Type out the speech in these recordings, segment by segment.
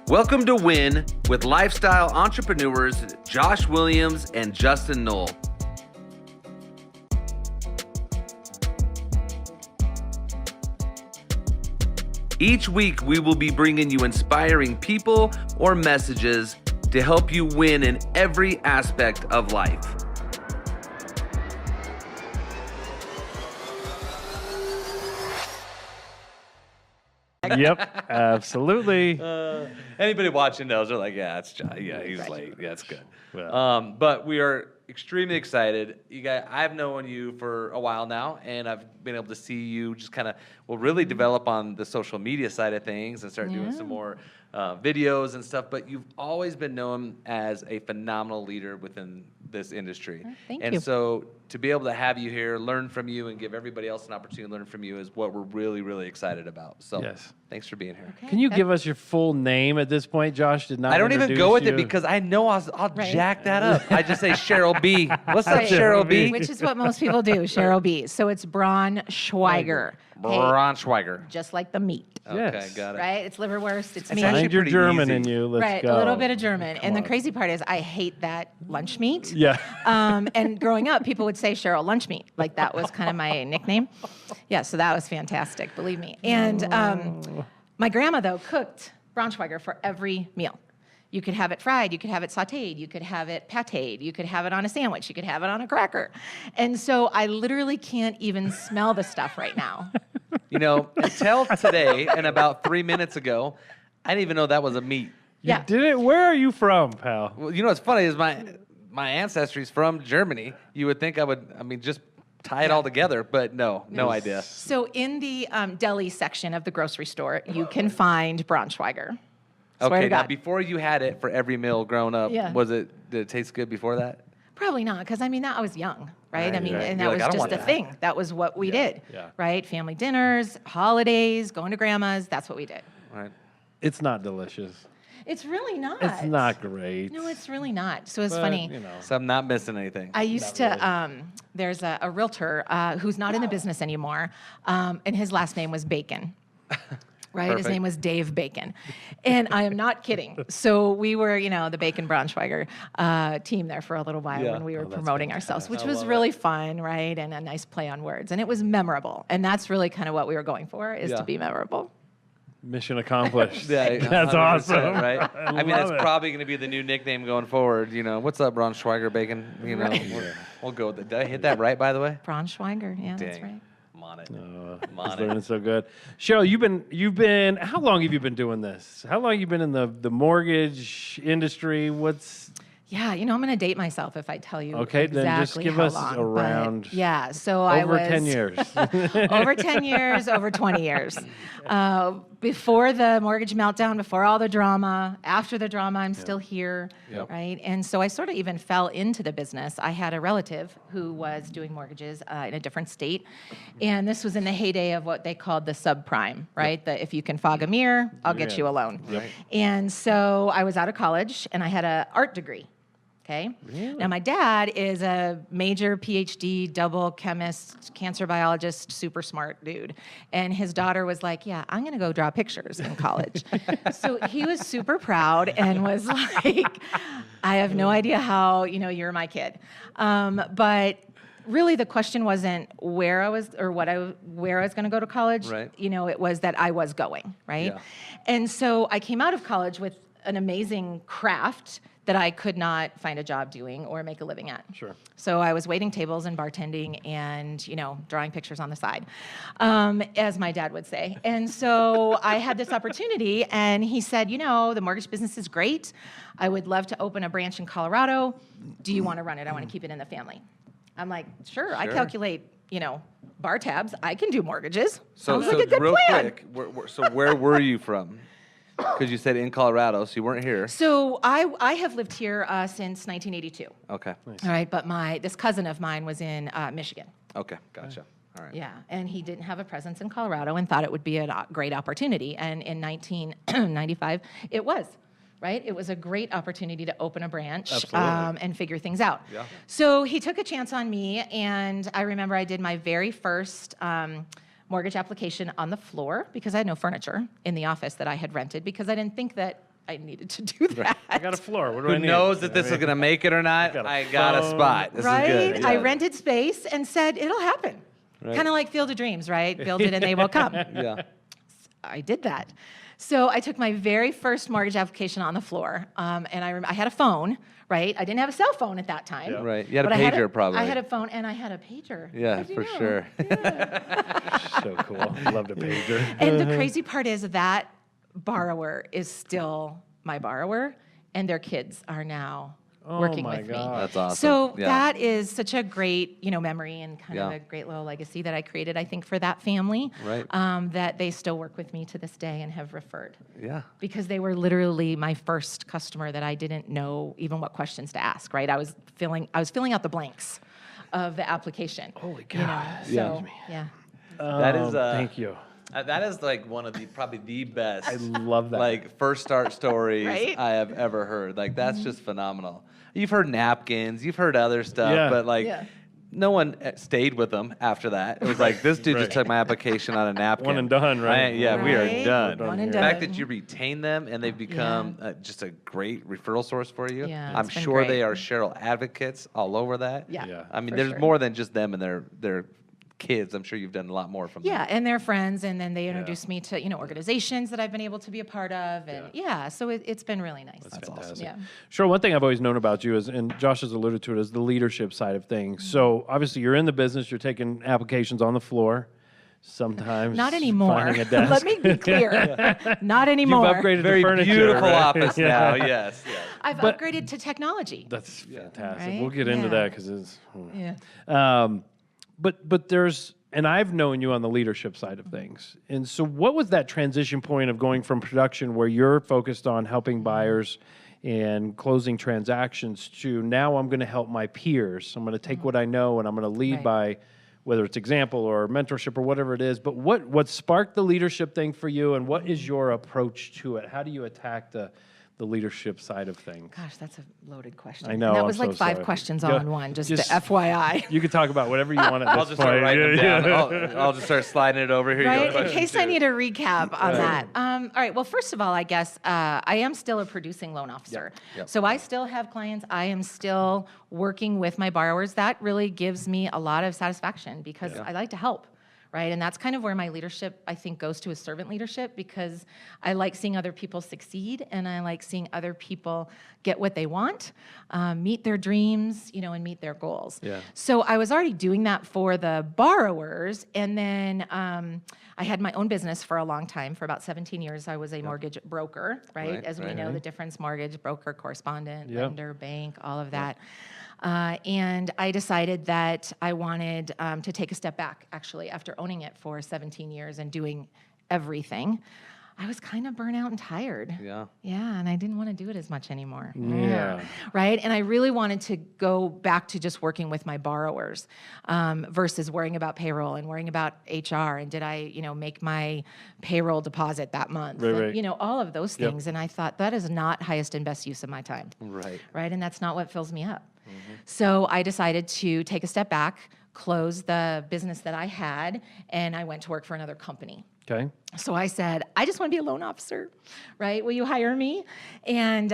Welcome to Win with lifestyle entrepreneurs Josh Williams and Justin Knoll. Each week, we will be bringing you inspiring people or messages to help you win in every aspect of life. Yep, absolutely. Anybody watching knows they're like, yeah, it's John. Yeah, he's late. Yeah, it's good. Well. But we are extremely excited. You guys, I've known you for a while now, and I've been able to see you just kind of, really develop on the social media side of things and start doing some more videos and stuff. But you've always been known as a phenomenal leader within this industry. Thank and you. so to be able to have you here, learn from you, and give everybody else an opportunity to learn from you is what we're really, really excited about. So Yes. thanks for being here. Okay. Can you give us your full name at this point? Josh did not I don't even introduce go with you. it because I know I'll Right. jack that up. I just say Cheryl B. What's up, Right. Cheryl B? Which is what most people do, Cheryl B. So it's Braunschweiger. Hey, Braunschweiger. just like the meat, Okay, Yes. got it. right? It's liverwurst, it's It's meat. actually Find your pretty German easy. in you. Let's Right, go. a little bit of German. And the on. crazy part is I hate that lunch meat. Yeah. And growing up, people would say Cheryl Lunch Meat. Like that was kind of my nickname. Yeah, so that was fantastic, believe me. And my grandma, though, cooked Braunschweiger for every meal. You could have it fried, you could have it sautéed, you could have it patéed, you could have it on a sandwich, you could have it on a cracker. And so I literally can't even smell the stuff right now. You know, until today and about 3 minutes ago, I didn't even know that was a meat. Yeah. You did it? Where are you from, pal? Well, you know what's funny is my ancestry's from Germany. You would think just tie it all together, but no idea. So in the deli section of the grocery store, you can find Braunschweiger. Swear Okay, to now God. before you had it for every meal growing up, Yeah. did it taste good before that? Probably not, because I mean, I was young, right? Right, I mean, right. and You're that like, I was don't just a want that. thing. That was what we did, yeah. right? Family dinners, holidays, going to grandma's, that's what we did. Right. It's not delicious. It's really not. It's not great. No, it's really not. So it's But, funny. You know. So I'm not missing anything. I used to, there's a realtor who's not in the business anymore, and his last name was Bacon. Right? His Perfect. name was Dave Bacon. And I am not kidding. So we were, the Bacon Braunschweiger team there for a little while Yeah. when we were that's promoting ourselves, which I was love really fun, right? And a nice play on words. And it was memorable. And that's really kind of what we were going for, is Yeah. to be memorable. Mission accomplished. Yeah, That's 100%, awesome. right? I mean, love that's it. probably going to be the new nickname going forward. You know, what's up, Braunschweiger Bacon? You know, we'll go with it. Did I hit that right, by the way? Braunschweiger, yeah, that's Dang. right. I'm on it. It's on learning so good. Cheryl, you've been. How long have you been doing this? How long have you been in the mortgage industry? What's Yeah, I'm going to date myself if I tell you Okay, exactly then just give how us long, around but yeah, so I over was 10 years? over 10 years, over 20 years. Before the mortgage meltdown, before all the drama, after the drama, I'm still here, Yep. right? And so I sort of even fell into the business. I had a relative who was doing mortgages in a different state, and this was in the heyday of what they called the subprime, right? That if you can fog a mirror, I'll get Yeah. you a loan. Right. And so I was out of college, and I had an art degree. Okay. Now, my dad is a major PhD, double chemist, cancer biologist, super smart dude. And his daughter was like, yeah, I'm going to go draw pictures in college. So he was super proud and was like, I have no idea how, you're my kid. But really the question wasn't where I was or where I was going to go to college. Right. It was that I was going, right? Yeah. And so I came out of college with an amazing craft that I could not find a job doing or make a living at. Sure. So I was waiting tables and bartending and, drawing pictures on the side, as my dad would say. And so I had this opportunity, and he said, the mortgage business is great. I would love to open a branch in Colorado. Do you want to run it? I want to keep it in the family. I'm like, sure. I calculate, bar tabs. I can do mortgages. Sounds like a good real plan. quick, so where were you from? Because you said in Colorado, so you weren't here. So I have lived here since 1982. Okay. All right, but this cousin of mine was in Michigan. Okay, gotcha. All right. Yeah, and he didn't have a presence in Colorado and thought it would be a great opportunity. And in 1995, it was, right? It was a great opportunity to open a branch and figure things out. Yeah. So he took a chance on me, and I remember I did my very first mortgage application on the floor because I had no furniture in the office that I had rented because I didn't think that I needed to do that. I got a floor. What do I Who need? knows if this is going to make it or not? got a I got a phone. spot. This Right? is good. I Yeah. rented space and said, it'll happen. Right. Kind of like Field of Dreams, right? Build it and they will come. Yeah. I did that. So I took my very first mortgage application on the floor, and I had a phone, right? I didn't have a cell phone at that time. Yeah. Right. You had a but pager probably. I had a phone and I had a pager. Yeah, How'd you for know? sure. So cool. Love the pager. And the crazy part is that borrower is still my borrower, and their kids are now working my with God. me. That's awesome. So Yeah. that is such a great, memory and kind of Yeah. a great little legacy that I created, I think, for that family. Right. That they still work with me to this day and have referred. Yeah. Because they were literally my first customer that I didn't know even what questions to ask, right? I was filling out the blanks of the application. Holy you know, God. So, yeah. That is, Thank you. That is like one of the probably the best. I love that. Like first start stories Right? I have ever heard. Like that's just phenomenal. You've heard napkins, you've heard other stuff, Yeah. but like Yeah. no one stayed with them after that. It was like this dude just Right. took my application on a napkin. One and done, right? Yeah, we are Right? done. One and The fact done. that you retain them and they've become just a great referral source for you. Yeah, I'm it's been sure they great. are Cheryl advocates all over that. Yeah. Yeah. I mean, for there's sure. more than just them and their kids. I'm sure you've done a lot more from them. Yeah, and they're friends, and then they introduced me to organizations that I've been able to be a part of, and so it's been really nice. That's fantastic. Yeah. Sure. One thing I've always known about you is, and Josh has alluded to it, is the leadership side of things. Mm-hmm. So obviously you're in the business. You're taking applications on the floor. Sometimes Not anymore. finding a desk. Let me be clear. Not You've anymore. upgraded Very the furniture. beautiful right? office Yeah. now. Yes. Yes. I've But- upgraded to technology. That's fantastic. Right? We'll get into Yeah. that because it's. Yeah. But there's, and I've known you on the leadership side of things. And so what was that transition point of going from production where you're focused on helping buyers and closing transactions to now I'm going to help my peers. I'm going to take what I know and I'm going to lead Right. by whether it's example or mentorship or whatever it is. But what sparked the leadership thing for you and what is your approach to it? How do you attack the leadership side of things? Gosh, that's a loaded question. I know, And that I'm was like so 5 sorry. questions Go- all in one, just just- FYI. You can talk about whatever you want at this I'll just point. start writing Yeah, them down. yeah. I'll just start sliding it over. Here you Right, go. in case I need a recap on Right. that. All right, well, first of all, I guess I am still a producing loan officer. Yep. So I still have clients. I am still working with my borrowers. That really gives me a lot of satisfaction because I like to help. Right, and that's kind of where my leadership, I think, goes to, is servant leadership, because I like seeing other people succeed, and I like seeing other people get what they want, meet their dreams, and meet their goals. Yeah. So I was already doing that for the borrowers, and then I had my own business for a long time. For about 17 years, I was a mortgage broker, right? Right, As we right, know, right. the difference: mortgage, broker, correspondent, Yep. lender, bank, all of that. And I decided that I wanted to take a step back, actually, after owning it for 17 years and doing everything. I was kind of burnt out and tired. Yeah. Yeah, and I didn't want to do it as much anymore. Yeah. Right? And I really wanted to go back to just working with my borrowers versus worrying about payroll and worrying about HR. And did I, make my payroll deposit that month? Right, And, right. all of those Yep. things. And I thought that is not highest and best use of my time. Right. Right? And that's not what fills me up. So I decided to take a step back, close the business that I had, and I went to work for another company. Okay. So I said, I just want to be a loan officer, right? Will you hire me? And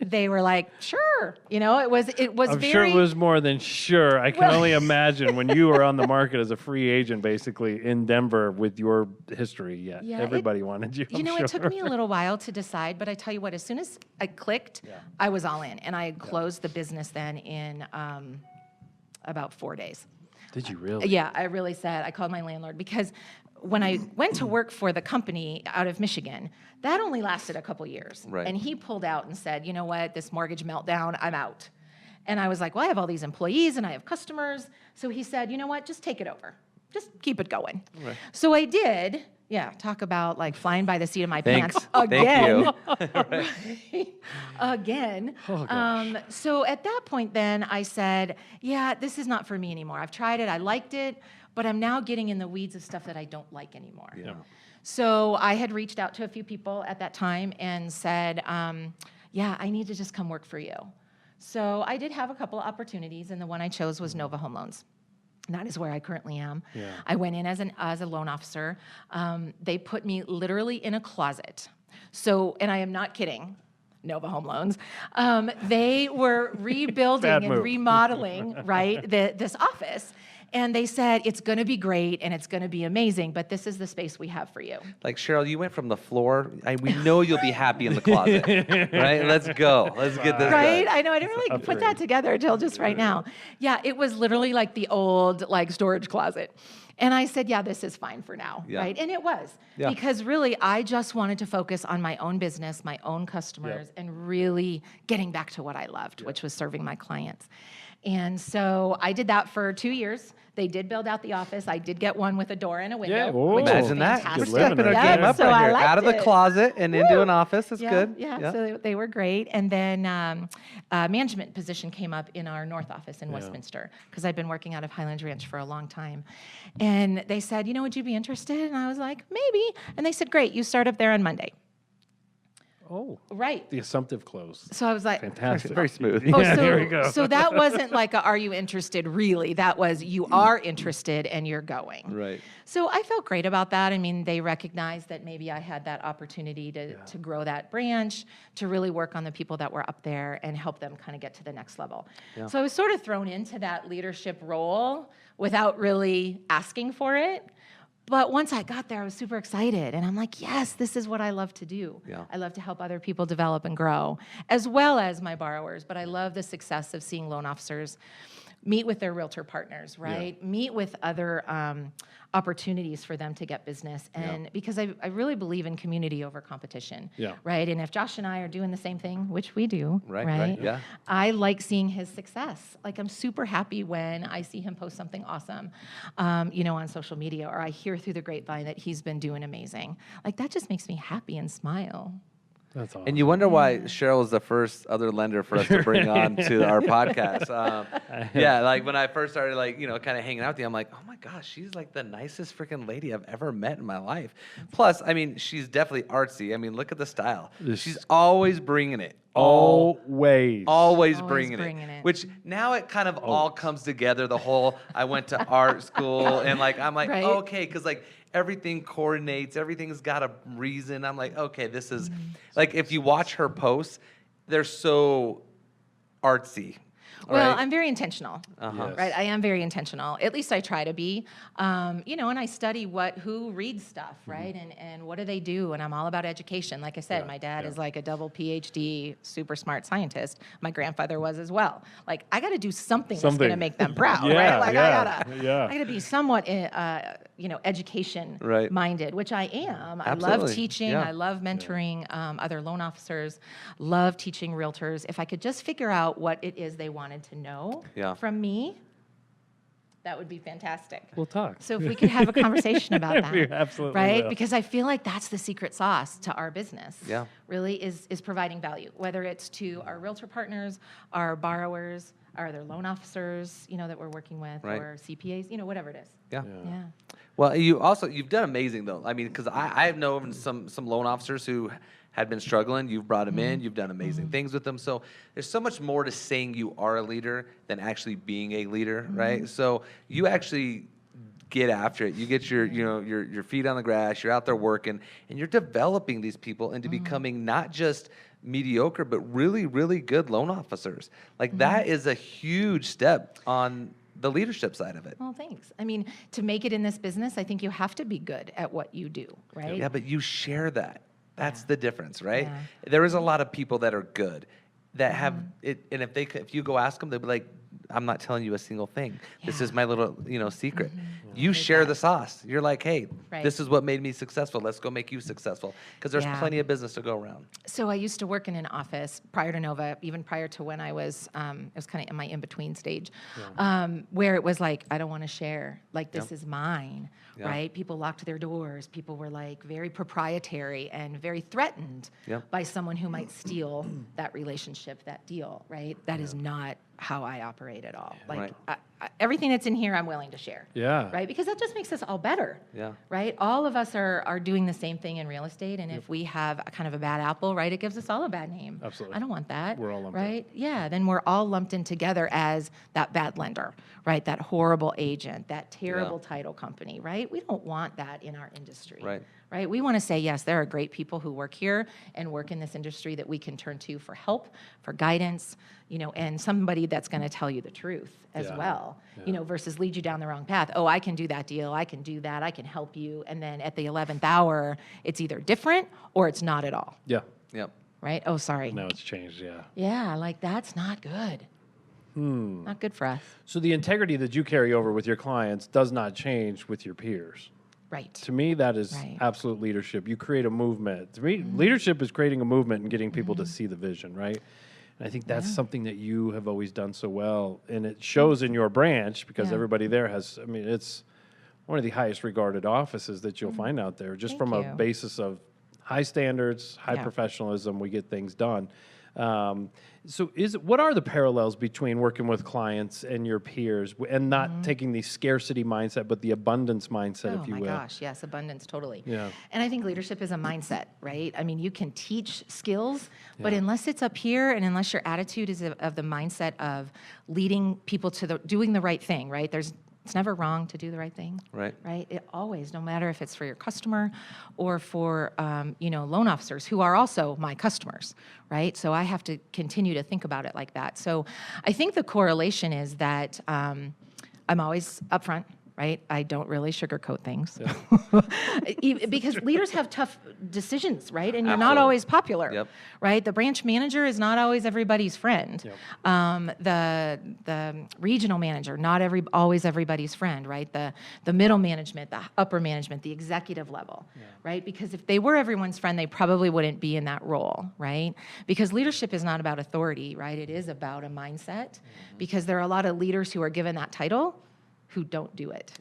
they were like, sure. It was I'm very. sure it was more than sure. I can only imagine when you were on the market as a free agent, basically in Denver with your history. Yeah, Yeah, everybody wanted you. I'm It took sure. me a little while to decide, but I tell you what, as soon as I clicked, I was all in, and I closed the business then in about 4 days. Did you really? Yeah, I really said, I called my landlord, because when I went to work for the company out of Michigan, that only lasted a couple years. Right. And he pulled out and said, you know what, this mortgage meltdown, I'm out. And I was like, well, I have all these employees and I have customers. So he said, you know what, just take it over. Just keep it going. Right. So I did. Yeah, talk about like flying by the seat of my Thanks. pants again. Thank you. Again. Oh, gosh. So at that point, then I said, yeah, this is not for me anymore. I've tried it. I liked it, but I'm now getting in the weeds of stuff that I don't like anymore. Yeah. So I had reached out to a few people at that time and said, yeah, I need to just come work for you. So I did have a couple of opportunities, and the one I chose was Nova Home Loans. That is where I currently am. Yeah. I went in as a loan officer. They put me literally in a closet. So, and I am not kidding. Nova Home Loans. They were rebuilding Bad and move. remodeling, right, this office. And they said, it's going to be great and it's going to be amazing, but this is the space we have for you. Like, Cheryl, you went from the floor. We know you'll be happy in the closet, right? Let's go. Let's get this Right? done. I know. I didn't really put that together until just right now. Yeah, it was literally like the old storage closet. And I said, yeah, this is fine for now, Yeah. right? And it was, Yeah. because really I just wanted to focus on my own business, my own customers, and really getting back to what I loved, which was serving my clients. And so I did that for 2 years. They did build out the office. I did get one with a door and a window. Yeah, whoa. which was Imagine that. fantastic. Good living Stepping our right game there. up So right I here. liked Out of the it. closet and into an office. That's Yeah, good. yeah. So they were great. And then a management position came up in our North office in Westminster, because I'd been working out of Highlands Ranch for a long time. And they said, would you be interested? And I was like, maybe. And they said, great, you start up there on Monday. Oh, Right. the assumptive close. So I was like, Fantastic. Very smooth. oh, Yeah, so, here we go. so that wasn't like a, are you interested really? That was, you are interested and you're going. Right. So I felt great about that. I mean, they recognized that maybe I had that opportunity to grow that branch, to really work on the people that were up there and help them kind of get to the next level. Yeah. So I was sort of thrown into that leadership role without really asking for it. But once I got there, I was super excited. And I'm like, yes, this is what I love to do. Yeah. I love to help other people develop and grow, as well as my borrowers. But I love the success of seeing loan officers meet with their realtor partners, right? Meet with other opportunities for them to get business. And because I really believe in community over competition, right? And if Josh and I are doing the same thing, which we do, Right, yeah. I like seeing his success. Like, I'm super happy when I see him post something awesome, on social media, or I hear through the grapevine that he's been doing amazing. Like, that just makes me happy and smile. That's awesome. And you wonder why Cheryl is the first other lender for us to bring on to our podcast. Like when I first started, kind of hanging out with you, I'm like, oh my gosh, she's like the nicest freaking lady I've ever met in my life. Plus, I mean, she's definitely artsy. I mean, look at the style. She's always bringing it. Always bringing it. Which now it kind of all comes together. The whole, I went to art school and I'm like, Right. okay, because everything coordinates, everything's got a reason. I'm like, okay, this is if you watch her posts, they're so artsy. Well, right? I'm very intentional, right? I am very intentional. At least I try to be, and I study who reads stuff, right? And what do they do? And I'm all about education. Like I said, my dad is like a double PhD, super smart scientist. My grandfather was as well. Like, I got to do something that's going to make them proud, right? Like, I gotta be somewhat, education minded, which I am. I love teaching. I love mentoring other loan officers. Love teaching realtors. If I could just figure out what it is they wanted to know from me, that would be fantastic. We'll talk. So if we could have a conversation about that, We absolutely right? will. Because I feel like that's the secret sauce to our business. Yeah. Really is providing value, whether it's to our realtor partners, our borrowers, our other loan officers, that we're working with, or CPAs, whatever it is. Yeah. Yeah. Well, you've done amazing though. I mean, because I have known some loan officers who had been struggling. You've brought them in. You've done amazing things with them. So there's so much more to saying you are a leader than actually being a leader, right? So you actually get after it. You get your feet on the grass. You're out there working, and you're developing these people into becoming not just mediocre, but really, really good loan officers. That is a huge step on the leadership side of it. Well, thanks. I mean, to make it in this business, I think you have to be good at what you do, right? Yeah, but you share that. That's the difference, right? Yeah. There is a lot of people that are good that have it, and if you go ask them, they'll be like, I'm not telling you a single thing. This is my little, secret. You share the sauce. You're like, hey, this is what made me successful. Let's go make you successful. Because there's plenty of business to go around. So I used to work in an office prior to Nova, even prior to when I was, it was kind of in my in-between stage, where it was like, I don't want to share. Like, this is mine, right? People locked their doors. People were like very proprietary and very threatened by someone who might steal that relationship, that deal, right? That is not how I operate at all. Like, everything that's in here, I'm willing to share. Yeah. Right? Because that just makes us all better. Yeah. Right? All of us are doing the same thing in real estate. And if we have a kind of a bad apple, right, it gives us all a bad name. Absolutely. I don't want that. We're all lumped right? Yeah. Then we're all lumped in together as that bad lender, right? That horrible agent, that terrible title company, right? We don't want that in our industry. Right? We want to say, yes, there are great people who work here and work in this industry that we can turn to for help, for guidance, and somebody that's going to tell you the truth as well, versus lead you down the wrong path. Oh, I can do that deal. I can do that. I can help you. And then at the 11th hour, it's either different or it's not at all. Yeah. Yep. Right? Oh, sorry. Now it's changed, yeah. Yeah, like that's not good. Not good for us. So the integrity that you carry over with your clients does not change with your peers. Right. To me, that is absolute leadership. You create a movement. To me, leadership is creating a movement and getting people to see the vision, right? And I think that's something that you have always done so well. And it shows in your branch because everybody there has, it's one of the highest regarded offices that you'll find out there, just from a basis of high standards, high professionalism, we get things done. So what are the parallels between working with clients and your peers and not taking the scarcity mindset, but the abundance mindset, if you will? Oh my gosh, yes, abundance, totally. Yeah. And I think leadership is a mindset, right? I mean, you can teach skills, but unless it's up here and unless your attitude is of the mindset of leading people to doing the right thing, right? It's never wrong to do the right thing. Right. Right? It always, no matter if it's for your customer or for, loan officers who are also my customers, right? So I have to continue to think about it like that. So I think the correlation is that I'm always upfront, right? I don't really sugarcoat things because leaders have tough decisions, right? And you're not always popular, right? The branch manager is not always everybody's friend. The regional manager, not always everybody's friend, right? The middle management, the upper management, the executive level, right? Because if they were everyone's friend, they probably wouldn't be in that role, right? Because leadership is not about authority, right? It is about a mindset because there are a lot of leaders who are given that title who don't do it,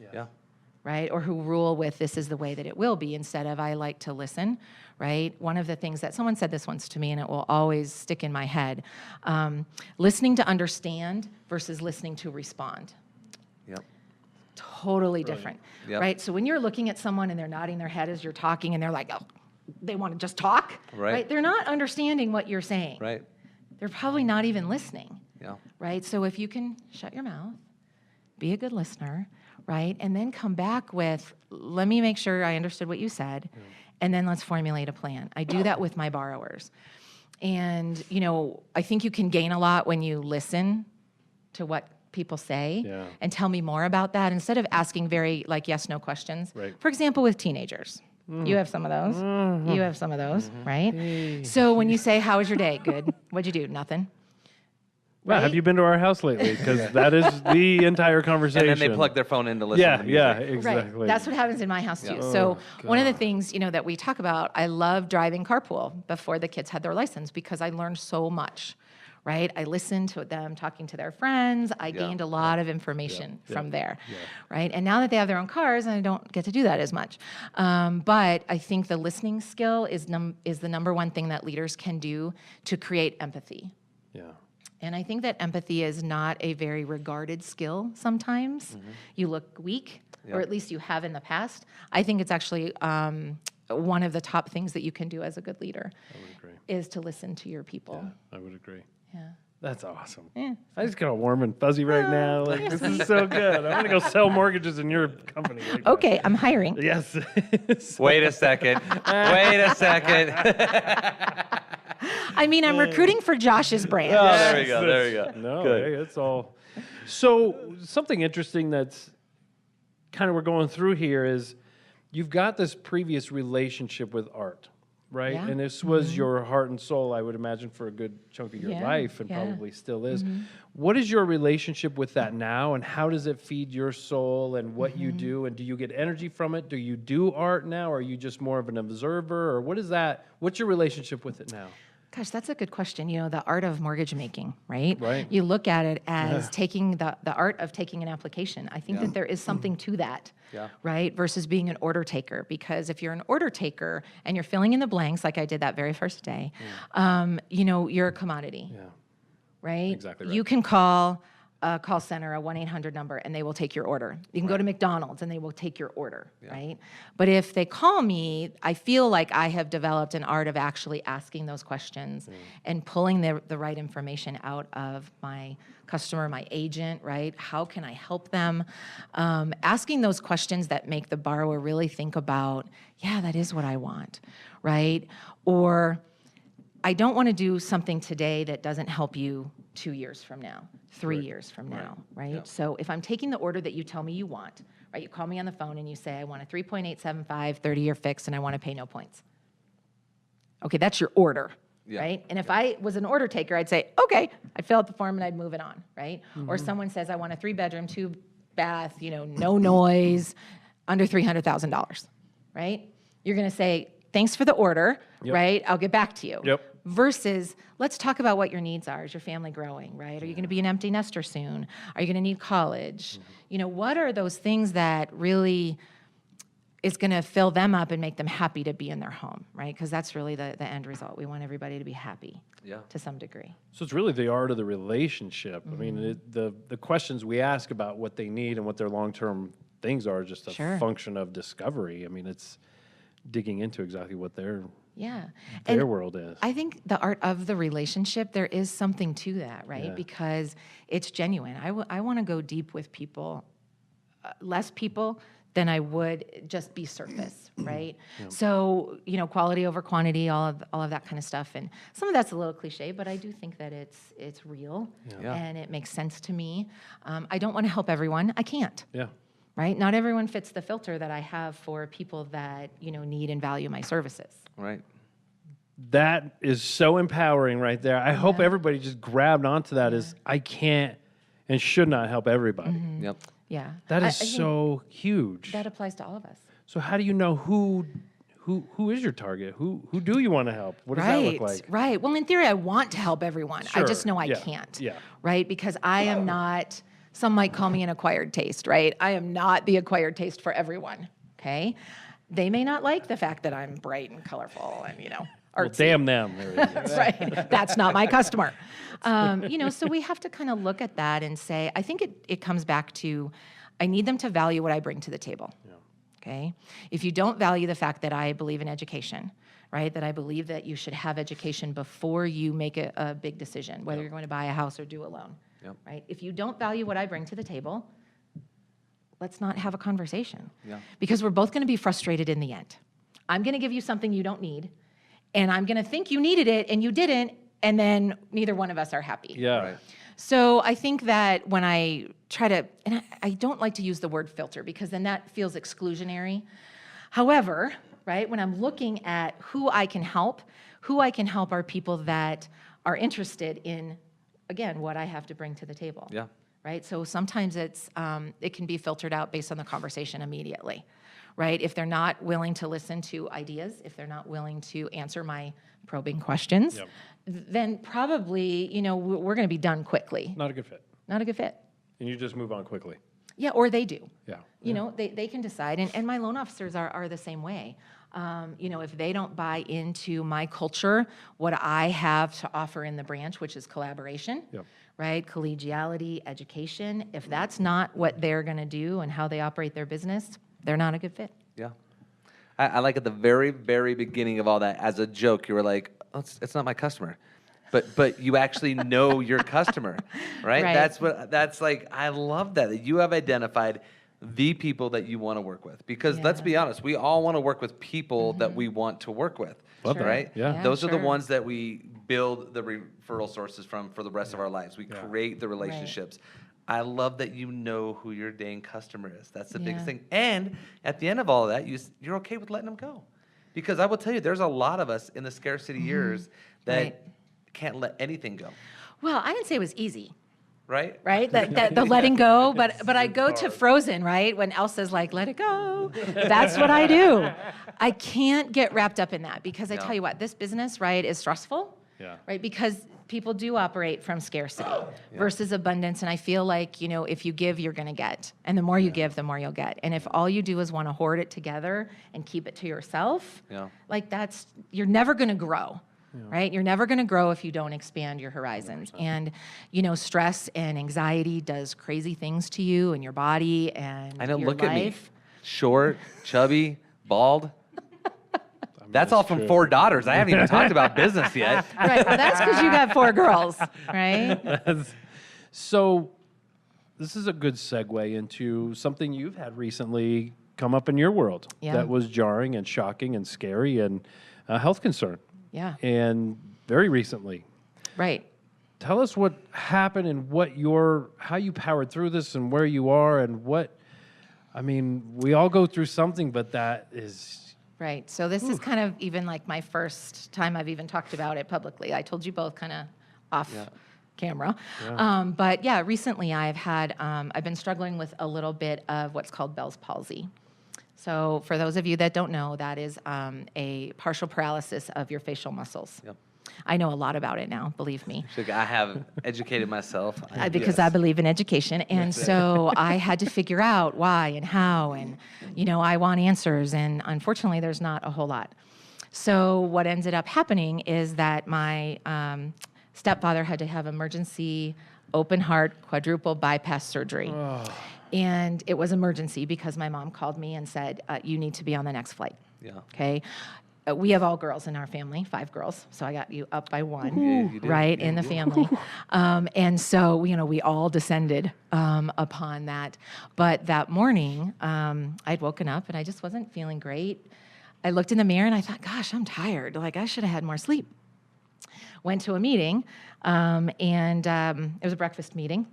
right? Or who rule with this is the way that it will be instead of I like to listen, right? One of the things that someone said this once to me and it will always stick in my head, listening to understand versus listening to respond. Totally different, right? So when you're looking at someone and they're nodding their head as you're talking and they're like, oh, they want to just talk, right? They're not understanding what you're saying. Right. They're probably not even listening, right? So if you can shut your mouth, be a good listener, right? And then come back with, let me make sure I understood what you said, and then let's formulate a plan. I do that with my borrowers. And, I think you can gain a lot when you listen to what people say and tell me more about that instead of asking very, yes, no questions. Right. For example, with teenagers. You have some of those. You have some of those, right? So when you say, how was your day? Good. What'd you do? Nothing. Well, have you been to our house lately? Because that is the entire conversation. And then they plug their phone in to listen to the music. Yeah, exactly. Right. That's what happens in my house too. So one of the things, that we talk about, I love driving carpool before the kids had their license because I learned so much, right? I listened to them talking to their friends. I gained a lot of information from there, right? And now that they have their own cars, I don't get to do that as much. But I think the listening skill is the number one thing that leaders can do to create empathy. Yeah. And I think that empathy is not a very regarded skill sometimes. You look weak, or at least you have in the past. I think it's actually one of the top things that you can do as a good leader is to listen to your people. Yeah, I would agree. Yeah. That's awesome. Yeah. I just got all warm and fuzzy right now. This is so good. I want to go sell mortgages in your company. Okay, I'm hiring. Yes. Wait a second. Wait a second. I mean, I'm recruiting for Josh's brand. Oh, there we go. There we go. No, Good. hey, it's all. So something interesting that's kind of we're going through here is you've got this previous relationship with art, right? Yeah. And this was your heart and soul, I would imagine, for a good chunk of your life, and probably still is. What is your relationship with that now, and how does it feed your soul and what you do? And do you get energy from it? Do you do art now, or are you just more of an observer, or what is that? What's your relationship with it now? Gosh, that's a good question. The art of mortgage making, right? Right. You look at it as taking the art of taking an application. I think that there is something to that, right? Versus being an order taker. Because if you're an order taker and you're filling in the blanks, like I did that very first day, you're a commodity, right? Exactly right. You can call a call center, a 1-800 number, and they will take your order. You can go to McDonald's and they will take your order, right? But if they call me, I feel like I have developed an art of actually asking those questions and pulling the right information out of my customer, my agent, right? How can I help them? Asking those questions that make the borrower really think about, yeah, that is what I want, right? Or I don't want to do something today that doesn't help you 2 years from now, 3 years from now, right? Yeah. So if I'm taking the order that you tell me you want, right? You call me on the phone and you say, I want a 3.875 30-year fix and I want to pay no points. Okay, that's your order, right? And if I was an order taker, I'd say, okay, I'd fill out the form and I'd move it on, right? Or someone says, I want a 3-bedroom, 2-bath, no noise, under $300,000, right? You're going to say, thanks for the order, right? I'll get back to you. Versus, let's talk about what your needs are. Is your family growing, right? Are you going to be an empty nester soon? Are you going to need college? What are those things that really is going to fill them up and make them happy to be in their home, right? Because that's really the end result. We want everybody to be happy to some degree. So it's really the art of the relationship. I mean, the questions we ask about what they need and what their long-term things are just a function of discovery. I mean, it's digging into exactly what their world is. I think the art of the relationship, there is something to that, right? Because it's genuine. I want to go deep with people, less people than I would just be surface, right? So, quality over quantity, all of that kind of stuff. And some of that's a little cliche, but I do think that it's real and it makes sense to me. I don't want to help everyone. I can't. Right? Not everyone fits the filter that I have for people that, need and value my services. Right. That is so empowering right there. I hope everybody just grabbed onto that as I can't and should not help everybody. Yep. Yeah. That is so huge. That applies to all of us. So how do you know who is your target? Who do you want to help? What does that look like? Right. Well, in theory, I want to help everyone. I just know I can't. Right? Because I am not, some might call me an acquired taste, right? I am not the acquired taste for everyone, okay? They may not like the fact that I'm bright and colorful and, artsy. Well, damn them. Right. That's not my customer. So we have to kind of look at that and say, I think it comes back to, I need them to value what I bring to the table. Okay? If you don't value the fact that I believe in education, right? That I believe that you should have education before you make a big decision, whether you're going to buy a house or do a loan, right? If you don't value what I bring to the table, let's not have a conversation. Because we're both going to be frustrated in the end. I'm going to give you something you don't need, and I'm going to think you needed it and you didn't, and then neither one of us are happy. So I think that when I try to, and I don't like to use the word filter because then that feels exclusionary. However, right, when I'm looking at who I can help are people that are interested in, again, what I have to bring to the table. Right? So sometimes it can be filtered out based on the conversation immediately, right? If they're not willing to listen to ideas, if they're not willing to answer my probing questions, then probably, we're going to be done quickly. Not a good fit. Not a good fit. And you just move on quickly. Yeah, or they do. They can decide. And my loan officers are the same way. If they don't buy into my culture, what I have to offer in the branch, which is collaboration, right? Collegiality, education. If that's not what they're going to do and how they operate their business, they're not a good fit. I like at the very, very beginning of all that, as a joke, you were like, oh, it's not my customer. But you actually know your customer, right? That's like, I love that you have identified the people that you want to work with. Because let's be honest, we all want to work with people that we want to work with, right? Those are the ones that we build the referral sources from for the rest of our lives. We create the relationships. I love that you know who your dang customer is. That's the biggest thing. And at the end of all of that, you're okay with letting them go. Because I will tell you, there's a lot of us in the scarcity years that can't let anything go. Well, I didn't say it was easy. Right? The letting go, but I go to Frozen, right? When Elsa's like, let it go. That's what I do. I can't get wrapped up in that because I tell you what, this business, right, is stressful, right? Because people do operate from scarcity versus abundance. And I feel like, if you give, you're going to get. And the more you give, the more you'll get. And if all you do is want to hoard it together and keep it to yourself, like you're never going to grow. right? You're never going to grow if you don't expand your horizons. 100%. And, stress and anxiety does crazy things to you and your body and I know, your look life. at me. Short, chubby, bald. That's all from 4 daughters. I haven't even talked about business yet. Right. Well, that's because you got 4 girls, right? So this is a good segue into something you've had recently come up in your world that was jarring and shocking and scary and a health concern. Yeah. And very recently. Right. Tell us what happened and how you powered through this and where you are and we all go through something, but that is... Right. So this is kind of even like my first time I've even talked about it publicly. I told you both kind of off camera. Yeah. But recently I've been struggling with a little bit of what's called Bell's palsy. So for those of you that don't know, that is a partial paralysis of your facial muscles. Yep. I know a lot about it now, believe me. I have educated myself. Because I believe in education. And so I had to figure out why and how. And, I want answers. And unfortunately, there's not a whole lot. So what ended up happening is that my stepfather had to have emergency open heart quadruple bypass surgery. Oh. And it was emergency because my mom called me and said, you need to be on the next flight. Yeah. Okay. We have all girls in our family, 5 girls. So I got you up by 1, right, in the family. And so, we all descended upon that. But that morning, I'd woken up and I just wasn't feeling great. I looked in the mirror and I thought, gosh, I'm tired. Like, I should have had more sleep. Went to a meeting, and it was a breakfast meeting.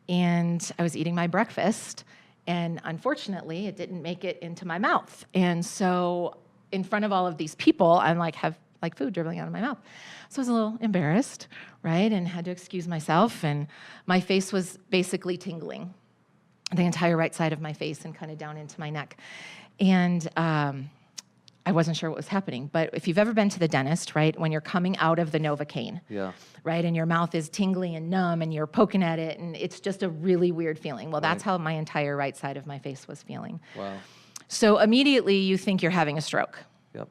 And I was eating my breakfast. And unfortunately, it didn't make it into my mouth. And so in front of all of these people, I'm have food dribbling out of my mouth. So I was a little embarrassed, right? And had to excuse myself. And my face was basically tingling, the entire right side of my face and kind of down into my neck. And I wasn't sure what was happening. But if you've ever been to the dentist, right, when you're coming out of the Novocaine, right, and your mouth is tingly and numb and you're poking at it, and it's just a really weird feeling. Well, that's how my entire right side of my face was feeling. Wow. So immediately you think you're having a stroke. Yep.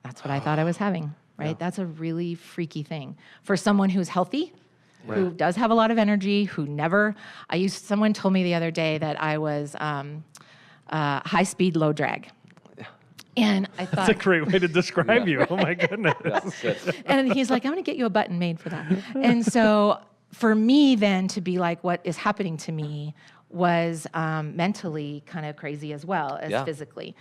That's what I thought I was having, right? Yeah. That's a really freaky thing. For someone who's healthy, who does have a lot of energy, someone told me the other day that I was high speed, low drag. And I thought... That's a great way to describe you. Oh, my goodness. And he's like, I'm going to get you a button made for that. And so for me then to be like, what is happening to me was mentally kind of crazy as well as physically.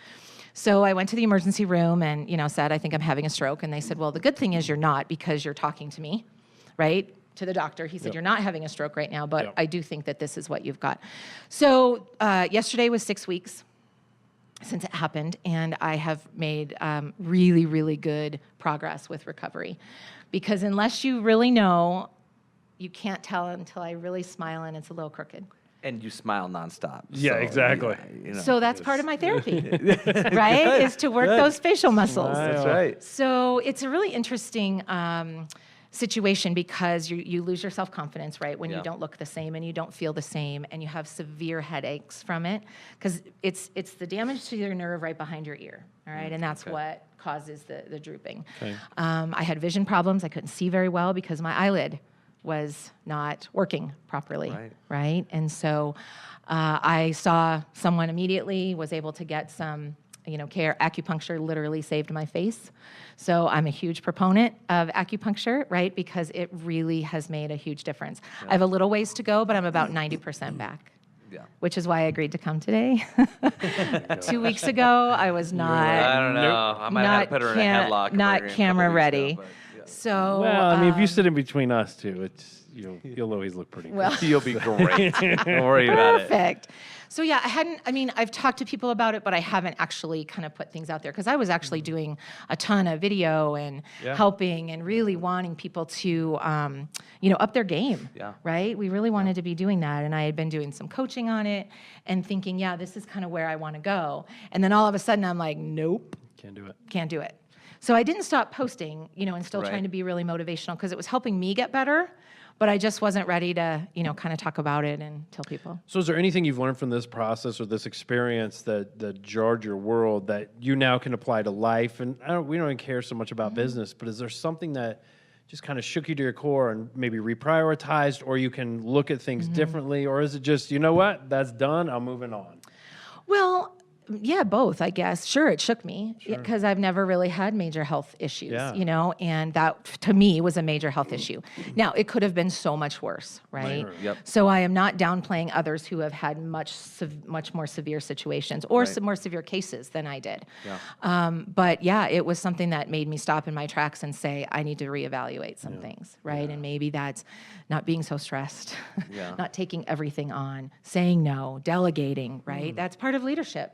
So I went to the emergency room and, said, I think I'm having a stroke. And they said, well, the good thing is you're not because you're talking to me, right? To the doctor. He said, you're not having a stroke right now, but I do think that this is what you've got. So yesterday was 6 weeks since it happened, and I have made really, really good progress with recovery. Because unless you really know, you can't tell until I really smile and it's a little crooked. And you smile nonstop. Yeah, exactly. So that's part of my therapy, right? Is to work those facial muscles. That's right. So it's a really interesting situation because you lose your self-confidence, right? When you don't look the same and you don't feel the same and you have severe headaches from it because it's the damage to your nerve right behind your ear, all right? And that's what causes the drooping. Okay. I had vision problems. I couldn't see very well because my eyelid was not working properly, right? And so I saw someone immediately, was able to get some care. Acupuncture literally saved my face. So I'm a huge proponent of acupuncture, right? Because it really has made a huge difference. Yeah. I have a little ways to go, but I'm about 90% back. Yeah. Which is why I agreed to come today. 2 weeks ago, I was not. I don't know. I might have to put her in a headlock. Not camera ready. Ago, so. Well, if you sit in between us two, you'll always look pretty good. You'll be great. Don't worry about it. Perfect. So I've talked to people about it, but I haven't actually kind of put things out there because I was actually doing a ton of video and helping and really wanting people to, up their game, right? We really wanted to be doing that. And I had been doing some coaching on it and thinking, this is kind of where I want to go. And then all of a sudden I'm like, nope. Can't do it. So I didn't stop posting, and still trying to be really motivational because it was helping me get better. but I just wasn't ready to, kind of talk about it and tell people. So is there anything you've learned from this process or this experience that jarred your world that you now can apply to life? And we don't even care so much about business, but is there something that just kind of shook you to your core and maybe reprioritized, or you can look at things differently? Or is it just, you know what, that's done, I'm moving on? Well, yeah, both, I guess. Sure, it shook me because I've never really had major health issues, and that to me was a major health issue. Now, it could have been so much worse, right? Yep. So I am not downplaying others who have had much more severe situations or some more severe cases than I did. Yeah. But yeah, it was something that made me stop in my tracks and say, I need to reevaluate some things, right? And maybe that's not being so stressed, not taking everything on, saying no, delegating, right? That's part of leadership.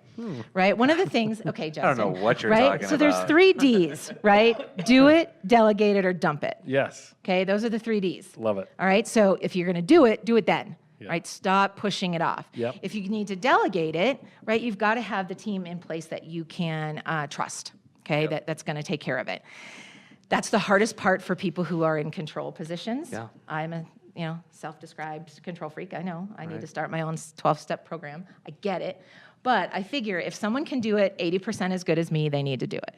Right? One of the things, okay, Justin. I don't know what you're right? talking So about. there's 3 Ds, right? Do it, delegate it, or dump it. Yes. Okay, those are the 3 Ds. Love it. All right, so if you're going to do it then. Right? Stop pushing it off. Yep. If you need to delegate it, right, you've got to have the team in place that you can trust, okay, that's going to take care of it. That's the hardest part for people who are in control positions. Yeah. I'm a self-described control freak. I know. I need to start my own 12-step program. I get it. But I figure if someone can do it 80% as good as me, they need to do it.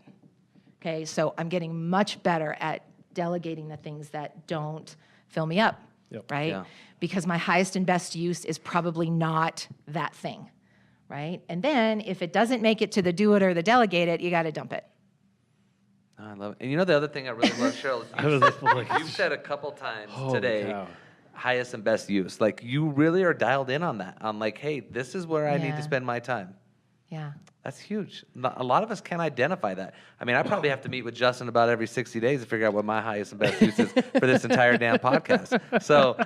Okay, so I'm getting much better at delegating the things that don't fill me up, right? Yeah. Because my highest and best use is probably not that thing, right? And then if it doesn't make it to the do it or the delegate it, you got to dump it. Oh, I love it. And the other thing I really love, Cheryl, is you've said a couple times today, cow. highest and best use. Like, you really are dialed in on that. I'm like, hey, this is where I need Yeah. to spend my time. Yeah. That's huge. A lot of us can't identify that. I mean, I probably have to meet with Justin about every 60 days to figure out what my highest and best use is for this entire damn podcast. So,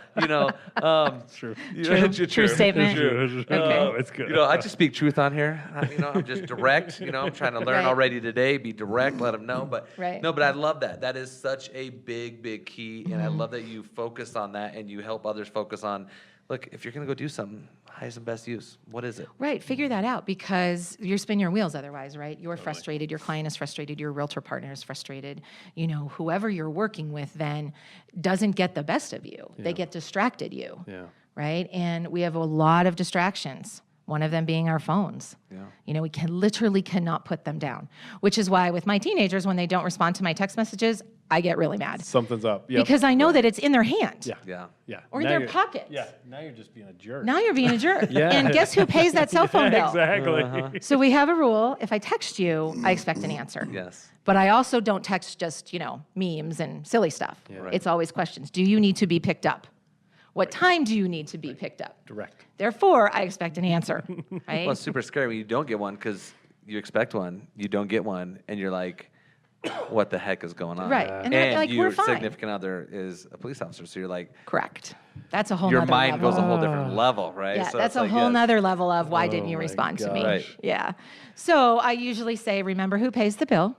True statement. Okay. It's good. I just speak truth on here. I'm just direct. I'm trying to learn Right. already today. Be direct. Let them know. But Right. no, but I love that. That is such a big, big key, and I love that you focus on that and you help others focus on. Look, if you're gonna go do something, highest and best use. What is it? Right, figure that out because you're spinning your wheels otherwise, right? You're frustrated, your client is frustrated, your realtor partner is frustrated. Whoever you're working with then doesn't get the best of you. They get distracted you, right? And we have a lot of distractions. One of them being our phones. Yeah. We literally cannot put them down, which is why with my teenagers, when they don't respond to my text messages, I get really mad. Something's up. Yep. Because I know that it's in their hand. Yeah. Yeah. Or Now their you're- pocket. Yeah. Now you're just being a jerk. Now you're being a jerk. Yeah. And guess who pays that cell phone bill? Exactly. So we have a rule. If I text you, I expect an answer. Yes. But I also don't text just, memes and silly stuff. Right. It's always questions. Do you need to be picked up? What time do you need to be picked up? Direct. Therefore, I expect an answer, right? Well, it's super scary when you don't get one because you expect one, you don't get one, and you're like, what the heck is going on? Right. And they're like, your we're fine. significant other is a police officer, so you're like, Correct. That's a whole your nother mind level. goes a whole different level, right? Yeah, So that's it's a like, whole yes. nother level of why didn't you my respond to me? gosh. Right. Yeah. So I usually say, remember who pays the bill?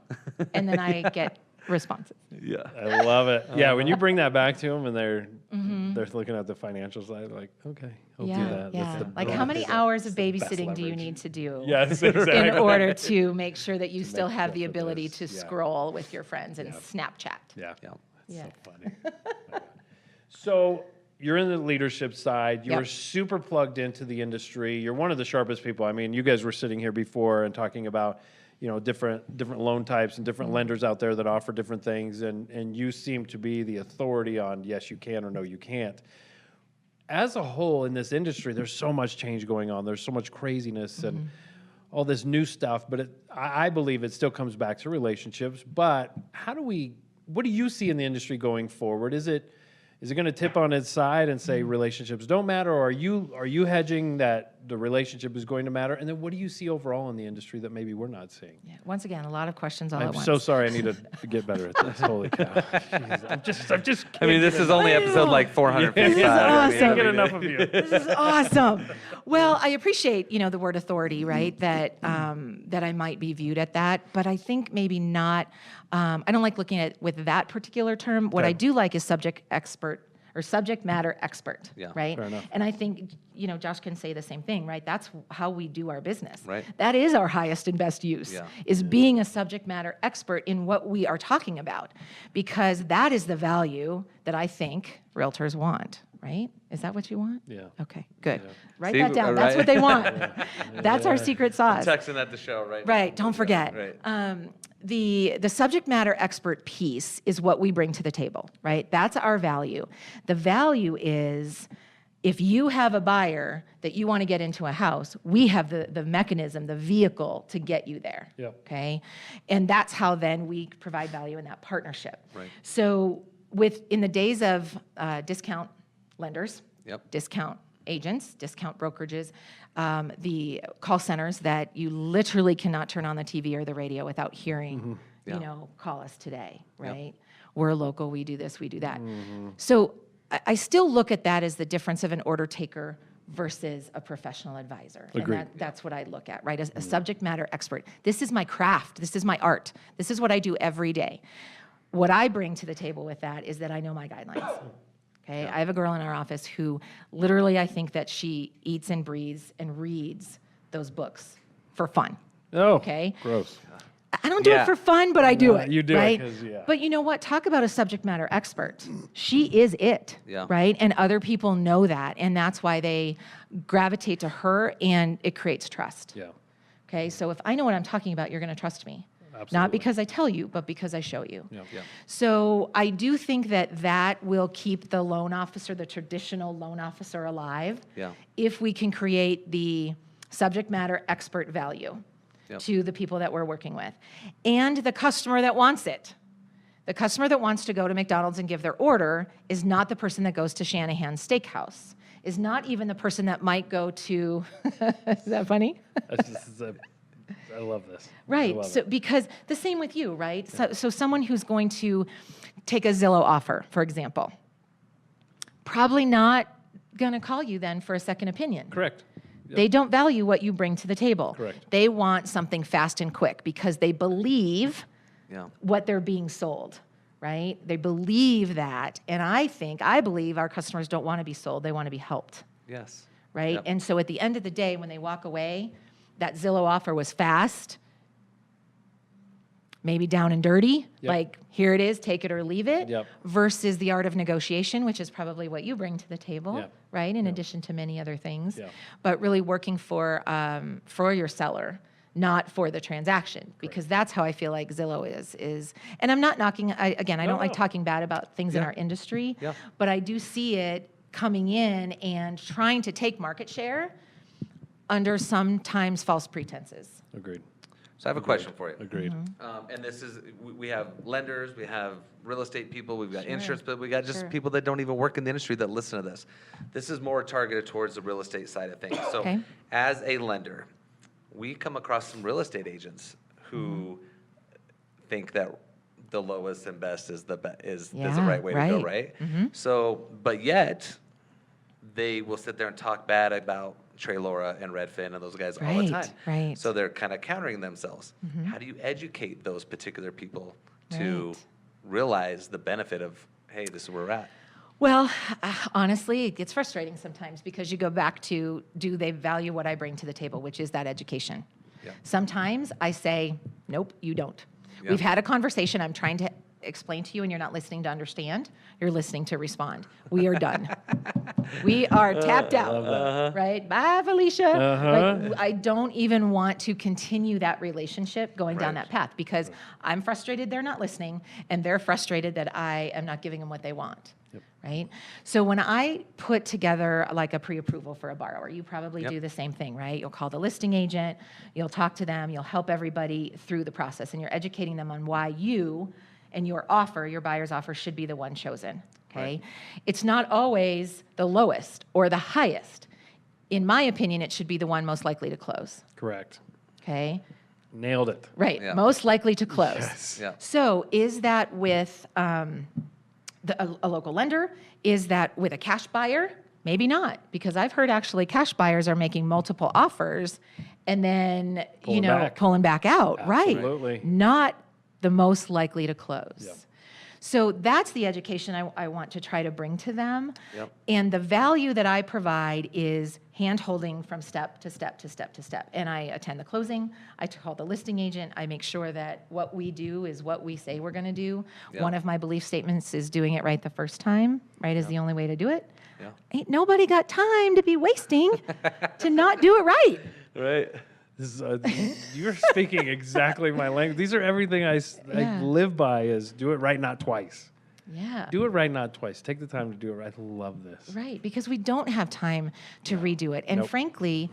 And then I get responses. Yeah. I love it. Yeah, when you bring that back to them and they're looking at the financial side, like, okay, I'll do that. Yeah. That's the Like, how many best hours of babysitting do you leverage. need to do Yes, exactly. in order to make sure that you still have the stuff with ability this. to Yeah. scroll with your friends and Snapchat? Yeah. Yeah. That's Yeah. so funny. So you're in the leadership side. You're Yep. super plugged into the industry. You're one of the sharpest people. I mean, you guys were sitting here before and talking about, different loan types and different lenders out there that offer different things, and you seem to be the authority on yes, you can or no, you can't. As a whole in this industry, there's so much change going on. There's so much craziness and all this new stuff, but I believe it still comes back to relationships. But what do you see in the industry going forward? Is it going to tip on its side and say relationships don't matter, or are you hedging that the relationship is going to matter? And then what do you see overall in the industry that maybe we're not seeing? Yeah. Once again, a lot of questions all I'm at once. so sorry. I need to get better at this. Holy cow! Jeez, I'm just. I mean, this is only episode like 455. This is I mean, awesome. I Get mean, enough of you. This is awesome. Well, I appreciate, the word authority, right? That that I might be viewed at that, but I think maybe not. I don't like looking at with that particular term. What Okay. I do like is subject expert or subject matter expert, Yeah. right? Fair enough. And I think, Josh can say the same thing, right? That's how we do our business. Right. That is our highest and best use, Yeah. is being a subject matter expert in what we are talking about, because that is the value that I think realtors want, right? Is that what you want? Yeah. Okay, good. Write See, that down. right. That's what they want. That's our secret sauce. Texting at the show right now. Right, don't forget. Right. The subject matter expert piece is what we bring to the table, right? That's our value. The value is, if you have a buyer that you want to get into a house, we have the mechanism, the vehicle to get you there, Yep. okay? And that's how then we provide value in that partnership. Right. So in the days of discount lenders, Yep. discount agents, discount brokerages, the call centers that you literally cannot turn on the TV or the radio without hearing, call us today, right? We're local, we do this, we do that. So I still look at that as the difference of an order taker versus a professional advisor. Agreed. And that's what I look at, right? As a subject matter expert. This is my craft. This is my art. This is what I do every day. What I bring to the table with that is that I know my guidelines. Okay, I have a girl in our office who literally, I think that she eats and breathes and reads those books for fun. Oh, Okay. gross. I don't do Yeah. it for fun, but I do No, it. you do it right? 'cause, yeah. But you know what? Talk about a subject matter expert. She is it, Yeah. right? And other people know that, and that's why they gravitate to her, and it creates trust. Yeah. Okay, so if I know what I'm talking about, you're going to trust me. Absolutely. Not because I tell you, but because I show you. Yeah. Yeah. So I do think that will keep the loan officer, the traditional loan officer, alive. Yeah. If we can create the subject matter expert value Yep. to the people that we're working with, and the customer that wants it. The customer that wants to go to McDonald's and give their order is not the person that goes to Shanahan's Steakhouse. Is not even the person that might go to. Is that funny? I love this. I Right. love So it. because the same with you, right? So someone who's going to take a Zillow offer, for example, probably not going to call you then for a second opinion. Correct. They don't value what you bring to the table. Correct. They want something fast and quick because they believe Yeah. what they're being sold, right? They believe that. And I believe our customers don't want to be sold. They want to be helped, Yes. right? Yep. And so at the end of the day, when they walk away, that Zillow offer was fast, maybe down and dirty, Yep. like here it is, take it or leave it, Yep. versus the art of negotiation, which is probably what you bring to the table, Yep. right? In addition to many other things, Yep. but really working for your seller, not for the transaction, because that's how I feel like Zillow is. And I'm not knocking. I don't like no. talking bad about things in Yeah. our industry, Yeah. but I do see it coming in and trying to take market share under sometimes false pretenses. Agreed. So I have a question for you. Agreed. And this is, we have lenders, we have real estate people, we've got Sure. insurance, but we got just Sure. people that don't even work in the industry that listen to this. This is more targeted towards the real estate side of things. So Okay. as a lender, we come across some real estate agents who think that the lowest and best is the Yeah, right way to go, right. right? So, but yet they will sit there and talk bad about Trey Laura and Redfin and those guys all the Right, time. right. So they're kind of countering themselves. How do you educate those particular people to Right. realize the benefit of, hey, this is where we're at? Well, honestly, it gets frustrating sometimes because you go back to, do they value what I bring to the table, which is that education? Yeah. Sometimes I say, nope, you don't. Yeah. We've had a conversation. I'm trying to explain to you, and you're not listening to understand. You're listening to respond. We are done. We are tapped out, right? Bye, Felicia. Like, I don't even want to continue that relationship going down Right. that path because I'm frustrated they're not listening, and they're frustrated that I am not giving them what they want. Right? So when I put together like a pre-approval for a borrower, you probably Yep. do the same thing, right? You'll call the listing agent, you'll talk to them, you'll help everybody through the process, and you're educating them on why you and your offer, your buyer's offer, should be the one chosen, okay? Right. It's not always the lowest or the highest. In my opinion, it should be the one most likely to close, Correct. okay? Nailed it. Right, Yeah. most likely to close. Yes. Yeah. So is that with a local lender? Is that with a cash buyer? Maybe not, because I've heard actually cash buyers are making multiple offers and then, Pulling back. pulling back out. Absolutely. Right. Not the most likely to close. Yep. So that's the education I want to try to bring to them. Yep. And the value that I provide is hand-holding from step to step to step to step. And I attend the closing. I call the listing agent. I make sure that what we do is what we say we're going to do. Yep. One of my belief statements is doing it right the first time, right, is the only way to do it. Yeah. Ain't nobody got time to be wasting to not do it right. Right. This is, you're speaking exactly my language. These are everything I Yeah. live by is do it right, not twice. Yeah. Do it right, not twice. Take the time to do it right. I love this. Right, because we don't have time to redo it. And Nope. frankly,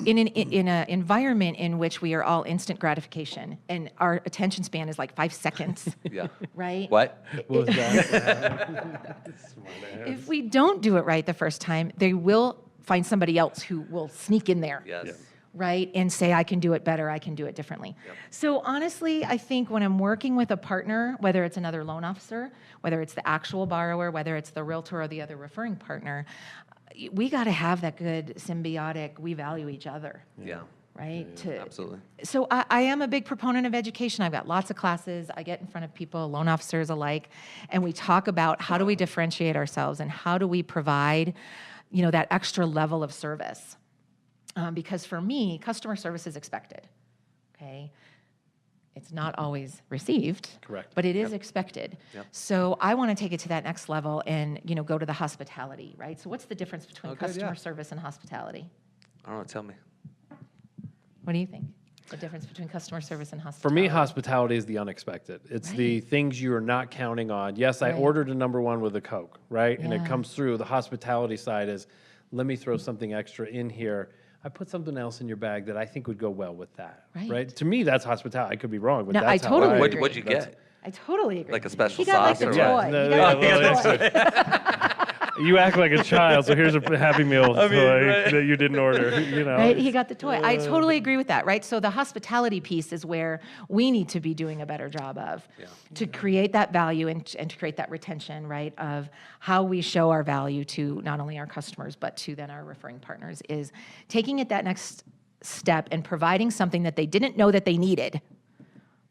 in an environment in which we are all instant gratification and our attention span is like 5 seconds, Yeah. right? What? What was that? Smart ass. If we don't do it right the first time, they will find somebody else who will sneak in there. Yes. Yeah. Right? And say, I can do it better, I can do it differently. Yep. So honestly, I think when I'm working with a partner, whether it's another loan officer, whether it's the actual borrower, whether it's the realtor or the other referring partner, we got to have that good symbiotic, we value each other, Yeah. right? Absolutely. So I am a big proponent of education. I've got lots of classes. I get in front of people, loan officers alike, and we talk about how do we differentiate ourselves and how do we provide, that extra level of service. Because for me, customer service is expected, okay? It's not always received. Correct. But it is expected. Yep. So I want to take it to that next level and, go to the hospitality, right? So what's the difference between Okay, customer yeah. service and hospitality? I don't know. Tell me. What do you think? The difference between customer service and For hospitality? me, hospitality is the unexpected. It's the things you are not counting on. Yes, I Right. ordered a number one with a Coke, right? And it Yeah. comes through. The hospitality side is, let me throw something extra in here. I put something else in your bag that I think would go well with that, Right. right? To me, that's hospitality. I could be wrong, but No, that's I how totally I, agree. What'd you that's- get? I totally agree. Like a special He got like sauce the or toy. what? He No, got yeah, like well, the toy. You act like a child, so here's a Happy Meal toy right. that you didn't order. Right? He got the toy. I totally agree with that, right? So the hospitality piece is where we need to be doing a better job of to create that value and to create that retention, right, of how we show our value to not only our customers, but to then our referring partners is taking it that next step and providing something that they didn't know that they needed,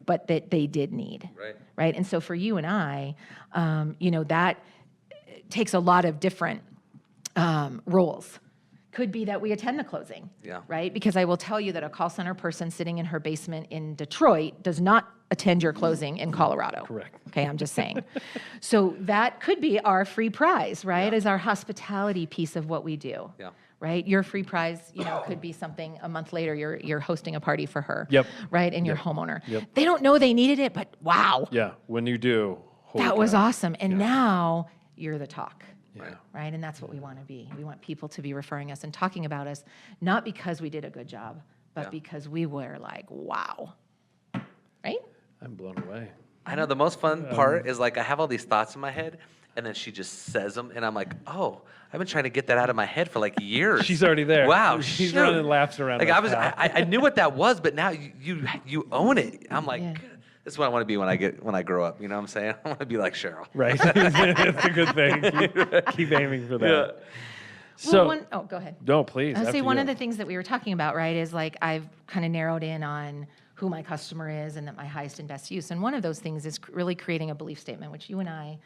but that they did need. Right? And so for you and I, that takes a lot of different roles. Could be that we attend the closing, right? Because I will tell you that a call center person sitting in her basement in Detroit does not attend your closing in Colorado. Correct. Okay, I'm just saying. So that could be our free prize, right? Is our hospitality piece of what we do. Yeah. Right? Your free prize, could be something a month later you're hosting a party for her. Yep. Right? And your homeowner. Yep. They don't know they needed it, but wow. Yeah, when you do. holy That was cow. awesome. And now you're the talk. Yeah. Right? And that's what we want to be. We want people to be referring us and talking about us, not because we did a good job, but because we were like, wow. Right? I'm blown away. I know the most fun part is like I have all these thoughts in my head, and then she just says them, and I'm like, oh, I've been trying to get that out of my head for like years. She's already there. Wow, She's shoot. running laps around. Like that path. I knew what that was, but now you own it. I'm like, Yeah. this is what I want to be when I grow up. You know what I'm saying? I want to be like Cheryl. Right. It's a good thing. Keep aiming for that. Yeah. So, go ahead. no, please. I'll say after one you. of the things that we were talking about, right, is like I've kind of narrowed in on who my customer is and that my highest and best use. And one of those things is really creating a belief statement, which you and I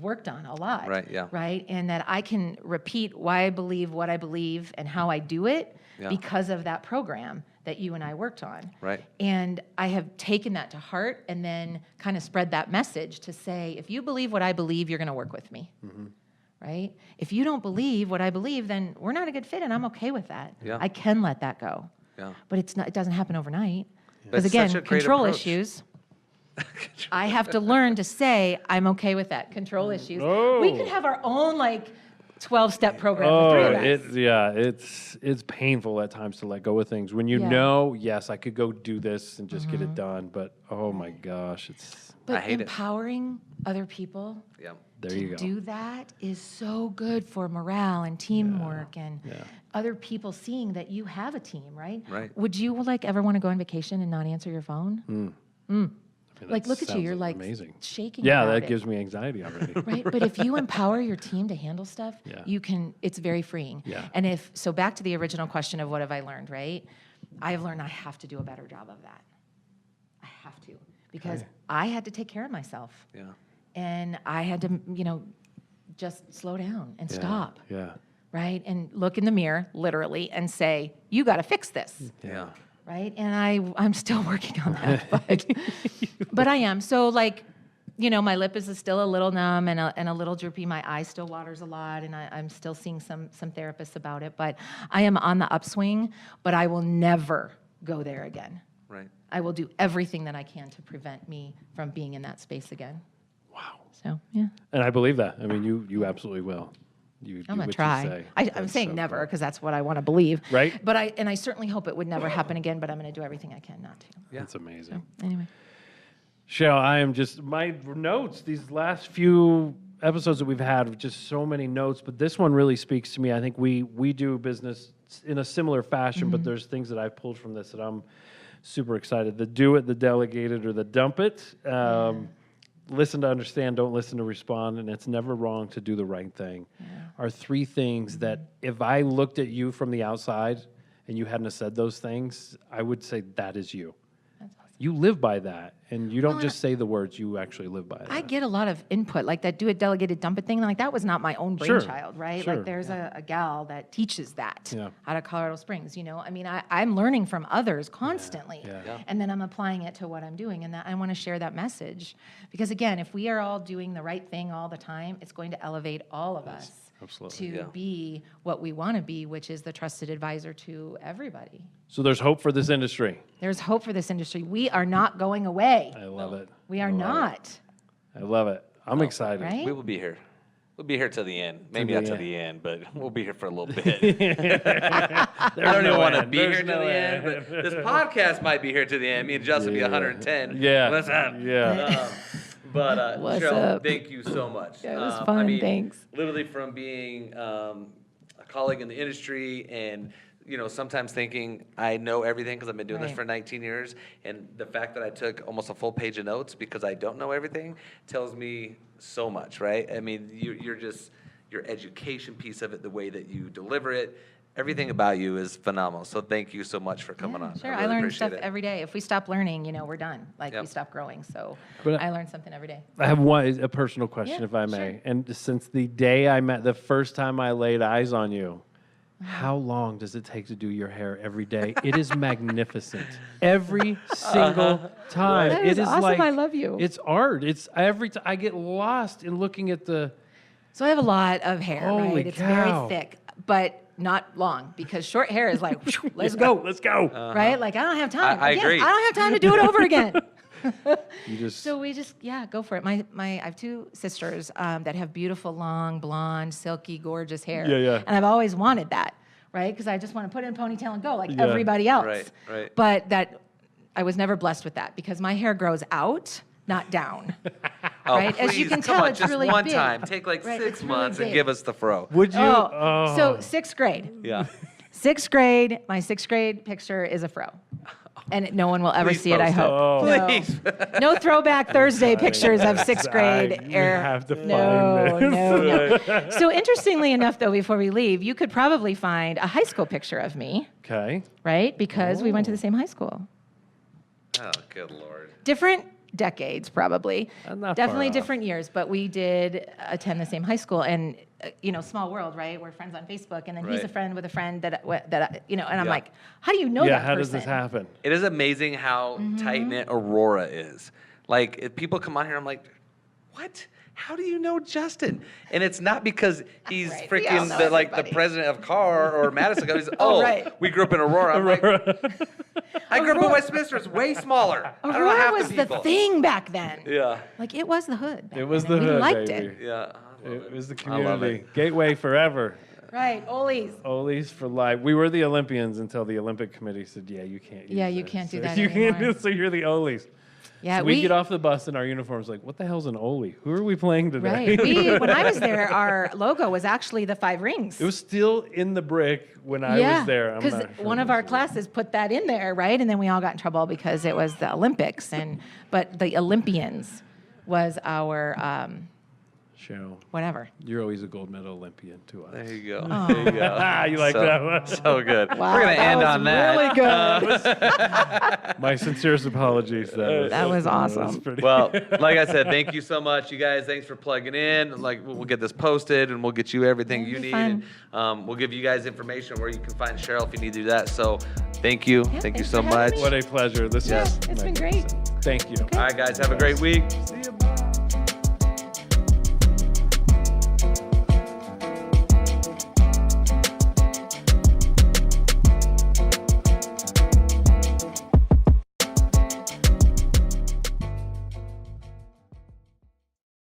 worked on a lot. Right, yeah. Right? And that I can repeat why I believe what I believe and how I do it because of that program that you and I worked on. Right. And I have taken that to heart and then kind of spread that message to say, if you believe what I believe, you're going to work with me. Mm-hmm. Right? If you don't believe what I believe, then we're not a good fit, and I'm okay with that. Yeah. I can let that go. Yeah. But it doesn't happen overnight. But Because it's again, such a great control approach. issues. I have to learn to say I'm okay with that. Control issues. Oh. We could have our own 12-step program. the three of us. It's painful at times to let go of things when you Yeah. know, yes, I could go do this and just get it done, but oh my gosh, it's I But hate it. empowering other people Yeah. there you to go. do that is so good for morale and teamwork and other people seeing that you have a team, right? Right. Would you ever want to go on vacation and not answer your phone? I mean, Like, that look at you, sounds you're like amazing. shaking. Yeah, about that it. gives me anxiety already. Right, but if you empower your team to handle stuff, Yeah. you can. It's very freeing. Yeah. And so back to the original question of what have I learned, right? I've learned I have to do a better job of that. I have to because Okay. I had to take care of myself. Yeah. And I had to, just slow down and stop, Yeah. right? And look in the mirror, literally, and say, you got to fix this. Yeah. Right? And I'm still working on that, but I am. So like, my lip is still a little numb and a little droopy. My eye still waters a lot, and I'm still seeing some therapists about it. But I am on the upswing, but I will never go there again. Right. I will do everything that I can to prevent me from being in that space again. Wow. So, yeah. And I believe that. I mean, you absolutely will. You I'm do going to what try. you say. I'm That's saying so never cool. because that's what I want to believe. Right. But I certainly hope it would never happen again, but I'm going to do everything I can not to. That's amazing. Anyway. Cheryl, I am just, my notes, these last few episodes that we've had, just so many notes, but this one really speaks to me. I think we do business in a similar fashion, but there's things that I've pulled from this that I'm super excited. The do it, the delegate it, or the dump it. Listen to understand, don't listen to respond, and it's never wrong to do the right thing. Are three things that if I looked at you from the outside and you hadn't have said those things, I would say that is you. That's awesome. You live by that, and you don't just say the words, you actually live by that. I get a lot of input, like that do it, delegated, dump it thing. Like that was not my own Sure. brainchild, right? Sure. Like there's a gal that teaches that Yeah. out of Colorado Springs, I mean, I'm learning from others constantly. Yeah. And then I'm applying it to what I'm doing. And that I want to share that message. Because again, if we are all doing the right thing all the time, it's going to elevate all of us Absolutely. to be what we want to be, which is the trusted advisor to everybody. So there's hope for this industry. There's hope for this industry. We are not going away. I love it. We are I love not. it. I love it. I'm excited. Right? We will be here. We'll be here till the end. Maybe the not till end. the end, but we'll be here for a little bit. I I don't even want to be There's here till no the end, end. but this podcast might be here to the end. Me and Justin will be 110. Yeah. What's up? Yeah. But What's Cheryl, up? thank you so much. Yeah, it was I fun, mean, thanks. Literally from being a colleague in the industry and sometimes thinking I know everything because I've been doing this Right. for 19 years, and the fact that I took almost a full page of notes because I don't know everything tells me so much, right? I mean, you're just your education piece of it, the way that you deliver it. Everything about you is phenomenal. So thank you so much for coming on. Sure, I I really learn appreciate stuff it. every day. If we stop learning, we're done. Like Yep. we stop growing. So But I learn something every day. I have a personal question, Yeah, if I may. sure. And since the day the first time I laid eyes on you, how long does it take to do your hair every day? It is magnificent. Every single time. That It is awesome. like, I love you. It's art. It's every time I get lost in looking at the. So I have a lot of hair, Holy right? It's cow. very thick, but not long because short hair is like, let's go, Let's go. right? Like I don't have time. I Again, agree. I don't have time to do it over again. You just. So we just, go for it. I have two sisters that have beautiful, long, blonde, silky, gorgeous hair. Yeah, yeah. And I've always wanted that, right? Because I just want to put it in a ponytail and go like Yeah. everybody else. Right. But I was never blessed with that because my hair grows out, not down. Oh, right? As you please, can come tell, on, it's just really one big. time. Take like Right, 6 it's really months and big. give us the fro. Would you? So 6th grade. Yeah. 6th grade, my 6th grade picture is a fro. And no one will ever Please see it, I post it. hope. Oh. No. Please. No throwback Thursday pictures of 6th grade. We have to no, find this. no. So interestingly enough, though, before we leave, you could probably find a high school picture of me, Okay. right? Because we went to the same high school. Oh, good Lord. Different decades, probably. Not far Definitely off. different years, but we did attend the same high school. And, small world, right? We're friends on Facebook. And then he's Right. a friend with a friend that and I'm Yeah. like, how do you know Yeah. that How person? does this happen? It is amazing how tight knit Aurora is. Like, if people come on here, I'm like, what? How do you know Justin? And it's not because he's Right, we all freaking know the everybody. president of Carr or Madison. He's, right. we grew up in Aurora. I'm like, I grew up in Westminster. It's way smaller. I don't know Aurora half was the the people. thing back then. Yeah. Like, it was the hood. back It was then, the and hood, we liked baby. it. Yeah. I love It was the I love community. it. Gateway forever. Right, Ole's. Ole's for life. We were the Olympians until the Olympic Committee said, "Yeah, you can't." Use Yeah, you this." can't do So that You can't anymore. do. So you're the Ole's. Yeah, So we get off the bus in our uniforms, like, "What the hell's an Ole? Who are we playing today?" Right. When I was there, our logo was actually the 5 rings. It was still in the brick when I was there. I'm because not sure one of what our it was. classes put that in there, right? And then we all got in trouble because it was the Olympics, but the Olympians was our Cheryl, whatever. you're always a gold medal Olympian to us. There you go. There you go. You like that one? So good. Wow, We're gonna that end was on that. really good. My sincerest apologies. That was awesome. Well, like I said, thank you so much, you guys. Thanks for plugging in. Like, we'll get this posted, and we'll get you everything you That'd need. be And, we'll give you guys information where you can find Cheryl if you need to do that. So, thank you. Yeah, thank you thanks so for having much. me. What a pleasure. This Yeah, is it's been great. Thank you. All right, guys. Have a great week. See ya.